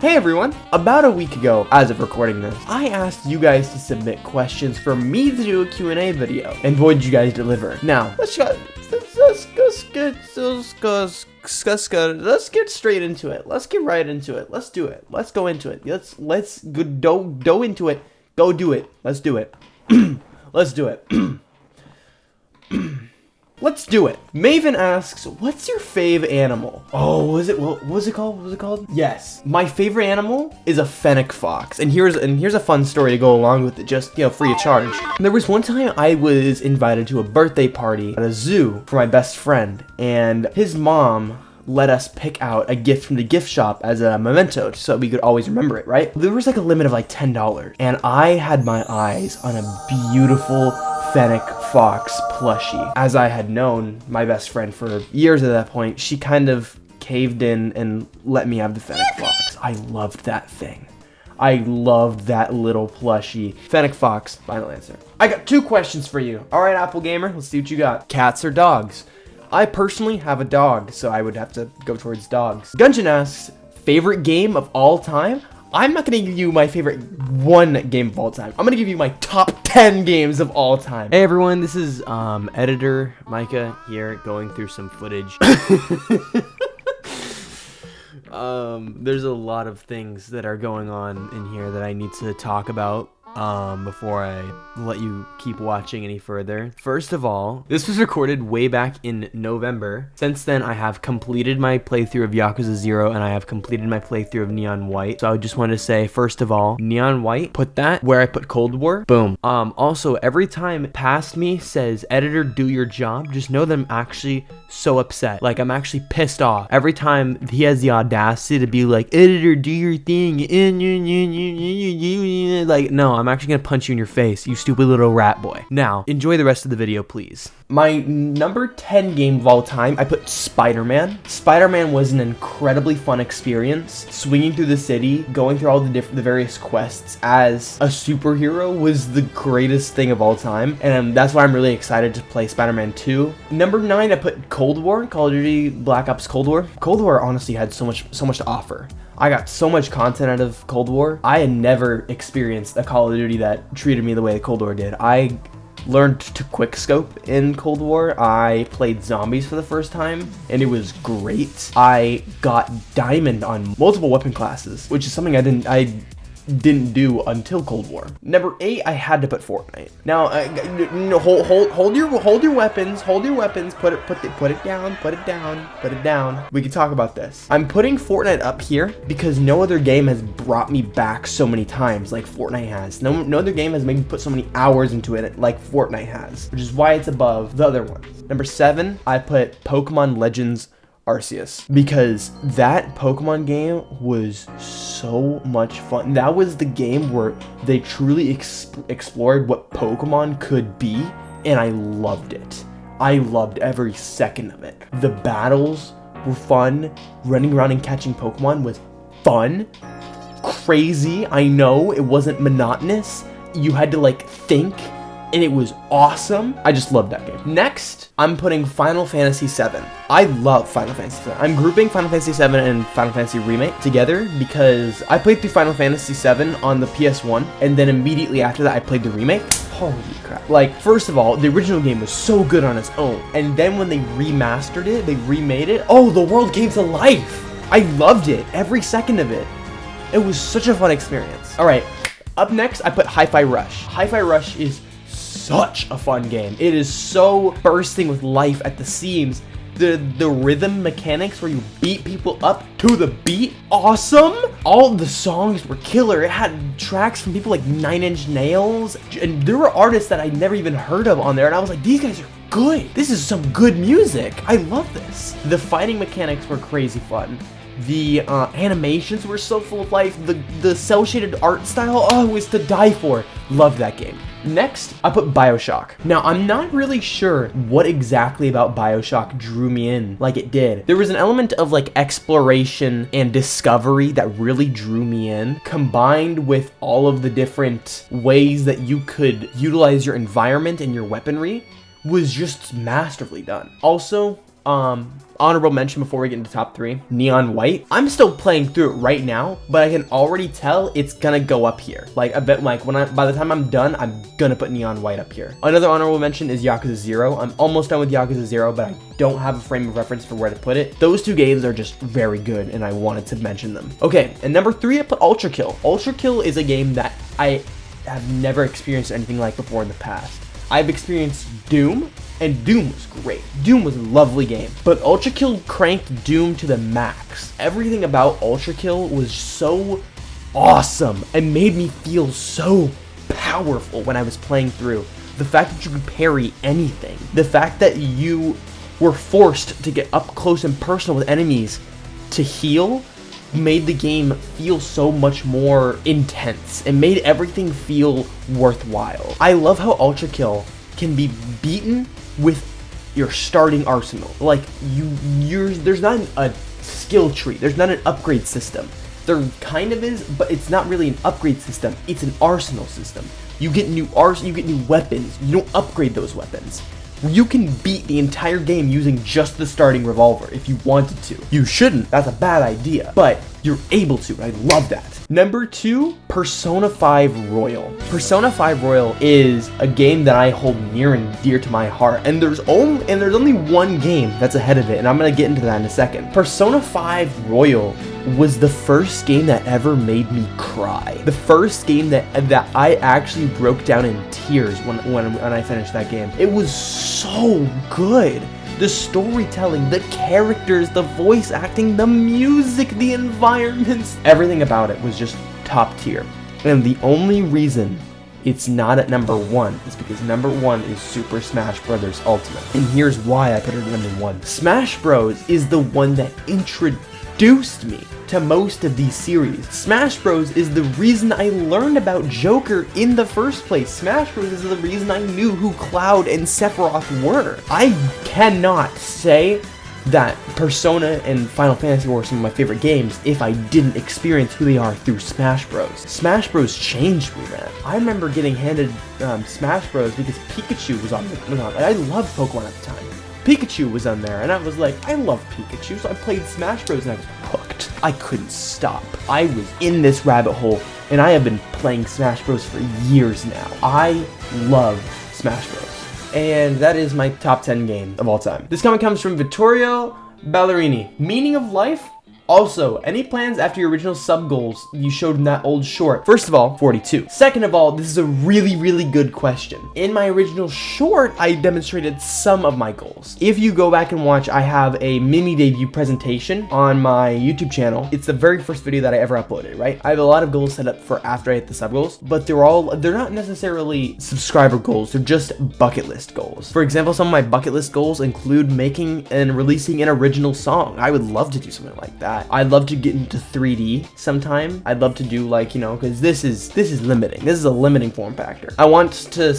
Hey everyone! About a week ago, as of recording this, I asked you guys to submit questions for me to do a Q&A video, and boy did you guys deliver. Now, let's get straight into it. Let's get right into it. Let's do it. Let's go into it. Let's go into it. Go do it. Let's do it. Let's do it. Let's do it. Maven asks, what's your fave animal? Oh, what was it called? Yes. My favorite animal is a fennec fox. And here's a fun story to go along with it, just, free of charge. There was one time I was invited to a birthday party at a zoo for my best friend, and his mom let us pick out a gift from the gift shop as a memento so we could always remember it, right? There was like a limit of like $10, and I had my eyes on a beautiful fennec fox plushie. As I had known my best friend for years at that point, she kind of caved in and let me have the fennec fox. I loved that thing. I loved that little plushie. Fennec fox, final answer. I got 2 questions for you. All right, Apple Gamer, let's see what you got. Cats or dogs? I personally have a dog, so I would have to go towards dogs. Gungeon asks, favorite game of all time? I'm not gonna give you my favorite one game of all time. I'm gonna give you my top 10 games of all time. Hey everyone, this is editor Micah here going through some footage. There's a lot of things that are going on in here that I need to talk about before I let you keep watching any further. First of all, this was recorded way back in November. Since then, I have completed my playthrough of Yakuza 0 and I have completed my playthrough of Neon White. So I just wanted to say, first of all, Neon White, put that where I put Cold War. Boom. Also, every time past me says, editor, do your job, just know that I'm actually so upset. Like, I'm actually pissed off. Every time he has the audacity to be like, editor, do your thing. Like, no, I'm actually gonna punch you in your face, you stupid little rat boy. Now, enjoy the rest of the video, please. My number 10 game of all time, I put Spider-Man. Spider-Man was an incredibly fun experience. Swinging through the city, going through all the various quests as a superhero was the greatest thing of all time. And that's why I'm really excited to play Spider-Man 2. Number 9, I put Cold War, Call of Duty Black Ops Cold War. Cold War honestly had so much to offer. I got so much content out of Cold War. I had never experienced a Call of Duty that treated me the way Cold War did. I learned to quickscope in Cold War. I played zombies for the first time, and it was great. I got diamond on multiple weapon classes, which is something I didn't do until Cold War. Number 8, I had to put Fortnite. Now, hold your weapons, put it down. We can talk about this. I'm putting Fortnite up here because no other game has brought me back so many times like Fortnite has. No other game has made me put so many hours into it like Fortnite has, which is why it's above the other ones. Number 7, I put Pokemon Legends Arceus, because that Pokemon game was so much fun. That was the game where they truly explored what Pokemon could be, and I loved it. I loved every second of it. The battles were fun. Running around and catching Pokemon was fun. Crazy, I know, it wasn't monotonous. You had to like think, and it was awesome. I just loved that game. Next, I'm putting Final Fantasy VII. I love Final Fantasy VII. I'm grouping Final Fantasy VII and Final Fantasy Remake together because I played through Final Fantasy VII on the PS1, and then immediately after that, I played the remake. Holy crap. Like, first of all, the original game was so good on its own, and then when they remastered it, they remade it, oh, the world came to life. I loved it, every second of it. It was such a fun experience. All right, up next, I put Hi-Fi Rush. Hi-Fi Rush is such a fun game. It is so bursting with life at the seams. The rhythm mechanics where you beat people up to the beat, awesome. All of the songs were killer. It had tracks from people like 9 Inch Nails, and there were artists that I'd never even heard of on there, and I was like, these guys are good. This is some good music. I love this. The fighting mechanics were crazy fun. The animations were so full of life. The cel-shaded art style, oh, it was to die for. Loved that game. Next, I put Bioshock. Now, I'm not really sure what exactly about Bioshock drew me in like it did. There was an element of like exploration and discovery that really drew me in, combined with all of the different ways that you could utilize your environment and your weaponry was just masterfully done. Also, Honorable mention before we get into top 3, Neon White. I'm still playing through it right now, but I can already tell it's gonna go up here. Like a bit, like by the time I'm done, I'm gonna put Neon White up here. Another honorable mention is Yakuza 0. I'm almost done with Yakuza 0, but I don't have a frame of reference for where to put it. Those two games are just very good, and I wanted to mention them. Okay, and number 3, I put Ultrakill. Ultrakill is a game that I have never experienced anything like before in the past. I've experienced Doom, and Doom was great. Doom was a lovely game, but Ultrakill cranked Doom to the max. Everything about Ultrakill was so awesome and made me feel so powerful when I was playing through. The fact that you could parry anything, the fact that you were forced to get up close and personal with enemies to heal, made the game feel so much more intense. It made everything feel worthwhile. I love how Ultrakill can be beaten with your starting arsenal. Like there's not a skill tree. There's not an upgrade system. There kind of is, but it's not really an upgrade system. It's an arsenal system. You get new weapons. You don't upgrade those weapons. You can beat the entire game using just the starting revolver if you wanted to. You shouldn't, that's a bad idea, but you're able to. I love that. Number 2, Persona 5 Royal. Persona 5 Royal is a game that I hold near and dear to my heart, and there's only one game that's ahead of it, and I'm gonna get into that in a second. Persona 5 Royal was the first game that ever made me cry. The first game that I actually broke down in tears when I finished that game. It was so good. The storytelling, the characters, the voice acting, the music, the environments, everything about it was just top tier. And the only reason it's not at number 1 is because number 1 is Super Smash Bros. Ultimate. And here's why I put it at number 1. Smash Bros. Is the one that introduced me to most of these series. Smash Bros. Is the reason I learned about Joker in the first place. Smash Bros. Is the reason I knew who Cloud and Sephiroth were. I cannot say that Persona and Final Fantasy were some of my favorite games if I didn't experience who they are through Smash Bros. Smash Bros. Changed me, man. I remember getting handed Smash Bros. Because Pikachu was on. I loved Pokemon at the time. Pikachu was on there, and I was like, I love Pikachu, so I played Smash Bros. And I was hooked. I couldn't stop. I was in this rabbit hole, and I have been playing Smash Bros. For years now. I love Smash Bros. And that is my top 10 game of all time. This comment comes from Vittorio Ballerini. Meaning of life? Also, any plans after your original sub goals you showed in that old short? First of all, 42. Second of all, this is a really, really good question. In my original short, I demonstrated some of my goals. If you go back and watch, I have a mini debut presentation on my YouTube channel. It's the very first video that I ever uploaded, right? I have a lot of goals set up for after I hit the sub goals, but they're not necessarily subscriber goals. They're just bucket list goals. For example, some of my bucket list goals include making and releasing an original song. I would love to do something like that. I'd love to get into 3D sometime. I'd love to do like, you know, because this is limiting. This is a limiting form factor. I want to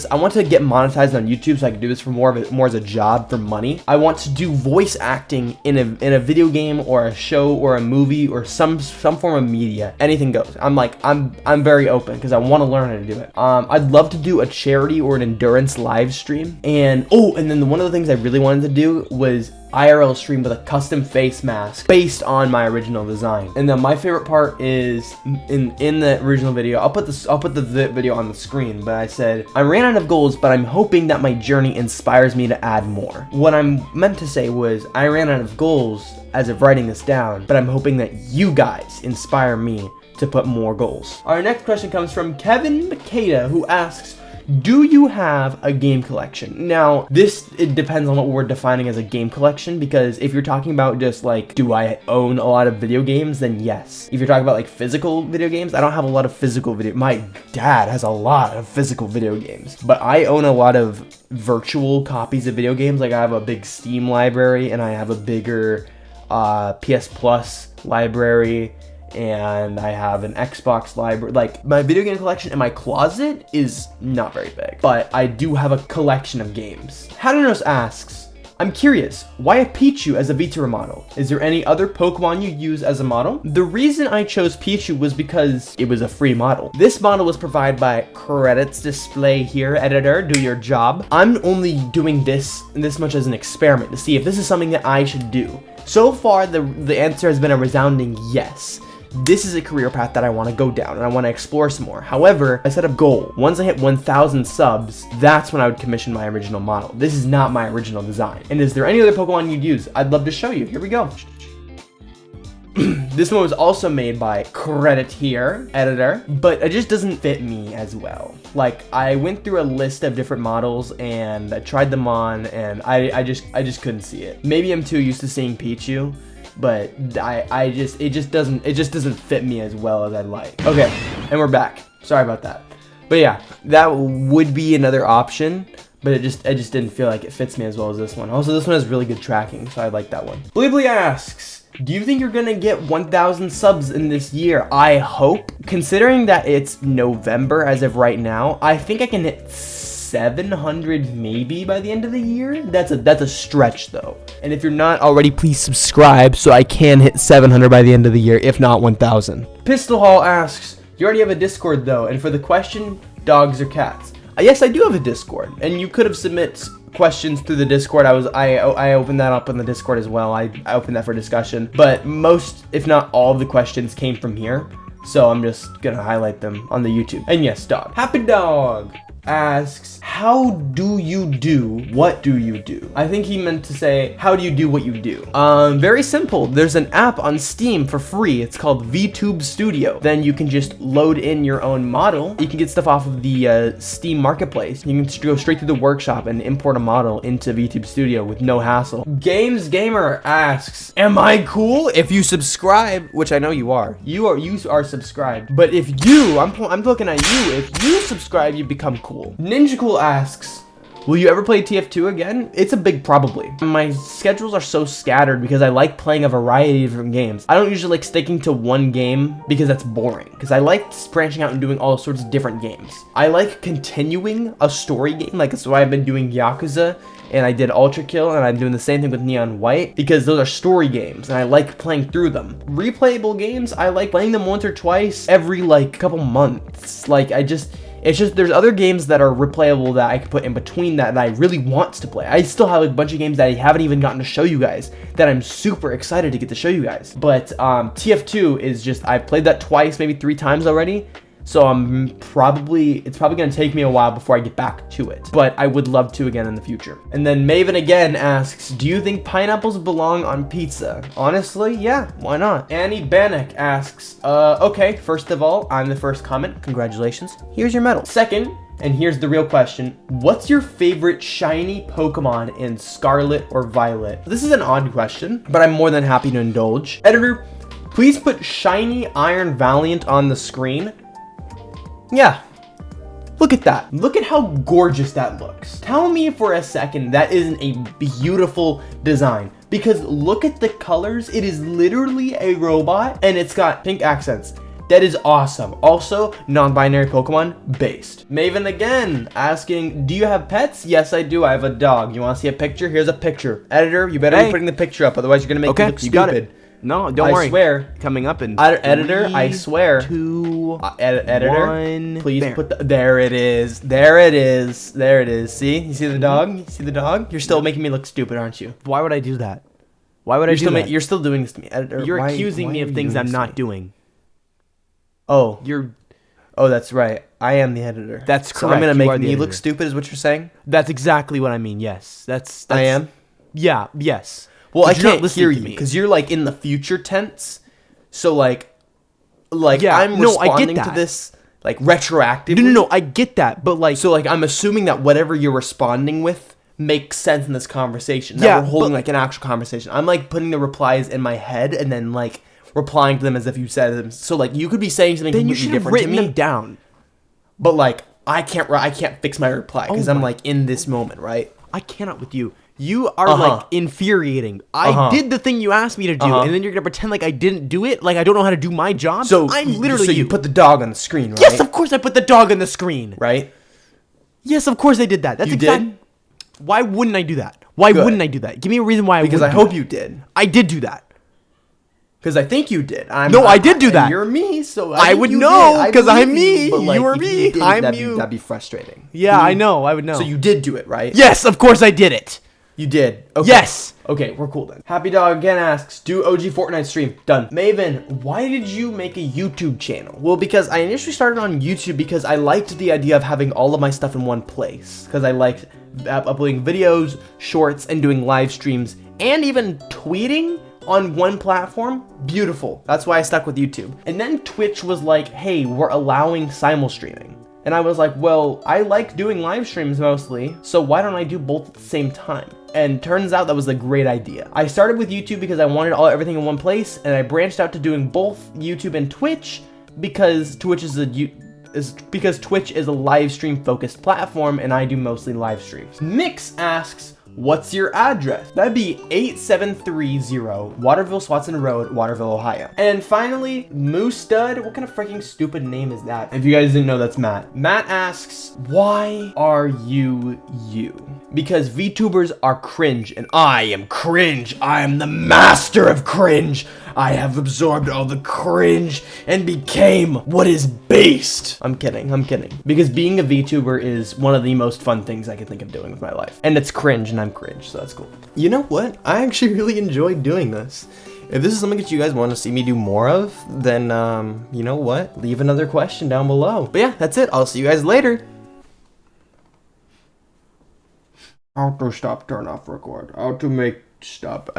get monetized on YouTube so I can do this for more as a job for money. I want to do voice acting in a video game or a show or a movie or some form of media. Anything goes. I'm very open because I want to learn how to do it. I'd love to do a charity or an endurance live stream. And then one of the things I really wanted to do was IRL stream with a custom face mask based on my original design. And then my favorite part is in the original video, I'll put the video on the screen, but I said, I ran out of goals, but I'm hoping that my journey inspires me to add more. What I'm meant to say was, I ran out of goals as of writing this down, but I'm hoping that you guys inspire me to put more goals. Our next question comes from Kevin Makeda, who asks, do you have a game collection? Now, it depends on what we're defining as a game collection, because if you're talking about just like, do I own a lot of video games, then yes. If you're talking about like physical video games, I don't have a lot of physical video. My dad has a lot of physical video games, but I own a lot of virtual copies of video games. Like I have a big Steam library, and I have a bigger PS Plus library, and I have an Xbox library. Like, my video game collection in my closet is not very big, but I do have a collection of games. Hadanos asks, I'm curious, why a Pichu as a VTuber model? Is there any other Pokemon you use as a model? The reason I chose Pichu was because it was a free model. This model was provided by credits display here, editor, do your job. I'm only doing this much as an experiment to see if this is something that I should do. So far, the answer has been a resounding yes. This is a career path that I want to go down and I want to explore some more. However, I set a goal. Once I hit 1,000 subs, that's when I would commission my original model. This is not my original design. And is there any other Pokemon you'd use? I'd love to show you. Here we go. This one was also made by credit here, editor, but it just doesn't fit me as well. Like, I went through a list of different models and I tried them on and I just couldn't see it. Maybe I'm too used to seeing Pichu, but it just doesn't fit me as well as I'd like. Okay, and we're back. Sorry about that. But yeah, that would be another option, but it just didn't feel like it fits me as well as this one. Also, this one has really good tracking, so I like that one. Blibly asks, do you think you're gonna get 1,000 subs in this year? I hope. Considering that it's November as of right now, I think I can hit 700 maybe by the end of the year. That's a stretch though. And if you're not already, please subscribe so I can hit 700 by the end of the year, if not 1,000. Pistol Hall asks, you already have a Discord though, and for the question, dogs or cats? Yes, I do have a Discord, and you could have submit questions through the Discord. I opened that up on the Discord as well. I opened that for discussion, but most, if not all, of the questions came from here, so I'm just gonna highlight them on the YouTube. And yes, dog. Happy Dog asks, how do you do what do you do? I think he meant to say, how do you do what you do? Very simple. There's an app on Steam for free. It's called VTube Studio. Then you can just load in your own model. You can get stuff off of the Steam Marketplace. You can just go straight to the workshop and import a model into VTube Studio with no hassle. Games Gamer asks, am I cool if you subscribe? Which I know you are. You are subscribed. But if you, I'm looking at you, if you subscribe, you become cool. Ninja Cool asks, will you ever play TF2 again? It's a big probably. My schedules are so scattered because I like playing a variety of different games. I don't usually like sticking to one game because that's boring. Because I like branching out and doing all sorts of different games. I like continuing a story game. Like, that's why I've been doing Yakuza, and I did Ultrakill, and I'm doing the same thing with Neon White, because those are story games, and I like playing through them. Replayable games, I like playing them once or twice every, like, couple months. Like, it's just, there's other games that are replayable that I can put in between that I really want to play. I still have a bunch of games that I haven't even gotten to show you guys that I'm super excited to get to show you guys. But TF2 is just, I've played that twice, maybe 3 times already. So it's probably gonna take me a while before I get back to it. But I would love to again in the future. And then Maven again asks, do you think pineapples belong on pizza? Honestly, yeah, why not? Annie Bannock asks, okay, first of all, I'm the first comment. Congratulations. Here's your medal. Second, and here's the real question, what's your favorite shiny Pokemon in Scarlet or Violet? This is an odd question, but I'm more than happy to indulge. Editor, please put shiny Iron Valiant on the screen. Yeah, look at that. Look at how gorgeous that looks. Tell me for a second that isn't a beautiful design, because look at the colors. It is literally a robot and it's got pink accents. That is awesome. Also, non-binary Pokemon based. Maven again asking, do you have pets? Yes, I do. I have a dog. You want to see a picture? Here's a picture. Editor, you better be putting the picture up, otherwise you're gonna make it look stupid. Got it. No, don't worry. I swear. Coming up in editor, 3, I swear. 2, editor, 1, please there. There it is. There it is. There it is. See? You see the dog? You see the dog? You're still making me look stupid, aren't you? Why would I do that? Why would I do that? You're still doing this to me, editor. You're accusing me of things I'm not doing. Oh, oh, that's right. I am the editor. That's correct. So I'm gonna make me look stupid, is what you're saying? That's exactly what I mean. Yes. That's I am. Yeah. Yes. Well, I can't hear you because you're like in the future tense. So like yeah, I'm responding to this like retroactively. No, I get that, but like, so like I'm assuming that whatever you're responding with makes sense in this conversation. Yeah, we're holding like an actual conversation. I'm like putting the replies in my head and then like replying to them as if you said them. So like you could be saying something completely different to me. Then you should have written them down. But like I can't fix my reply because I'm like in this moment, right? I cannot with you. You are like infuriating. I did the thing you asked me to do, and then you're gonna pretend like I didn't do it, like I don't know how to do my job. So I'm literally you put the dog on the screen, right? Yes, of course I put the dog on the screen, right? Yes, of course I did that. That's exactly. Why wouldn't I do that? Why wouldn't I do that? Give me a reason why I would. Because I hope you did. I did do that. Because I think you did. No, I did do that. You're me, so I would know because I'm me. You are me. I'm you. That'd be frustrating. Yeah, I know. I would know. So you did do it, right? Yes, of course I did it. You did. Okay. Yes. Okay, we're cool then. Happy Dog again asks, do OG Fortnite stream. Done. Maven, why did you make a YouTube channel? Well, because I initially started on YouTube because I liked the idea of having all of my stuff in one place. Because I liked uploading videos, shorts, and doing live streams, and even tweeting on one platform. Beautiful. That's why I stuck with YouTube. And then Twitch was like, hey, we're allowing simul streaming. And I was like, well, I like doing live streams mostly, so why don't I do both at the same time? And turns out that was a great idea. I started with YouTube because I wanted everything in one place, and I branched out to doing both YouTube and Twitch because Twitch is a live stream focused platform, and I do mostly live streams. Mix asks, what's your address? That'd be 8730 Waterville Swatson Road, Waterville, Ohio. And finally, Moose Stud. What kind of freaking stupid name is that? If you guys didn't know, that's Matt. Matt asks, why are you you? Because VTubers are cringe, and I am cringe. I am the master of cringe. I have absorbed all the cringe and became what is based. I'm kidding, I'm kidding. Because being a VTuber is one of the most fun things I can think of doing with my life. And it's cringe, and I'm cringe, so that's cool. You know what? I actually really enjoyed doing this. If this is something that you guys want to see me do more of, then, you know what? Leave another question down below. But yeah, that's it. I'll see you guys later. How to stop, turn off, record. How to make it stop.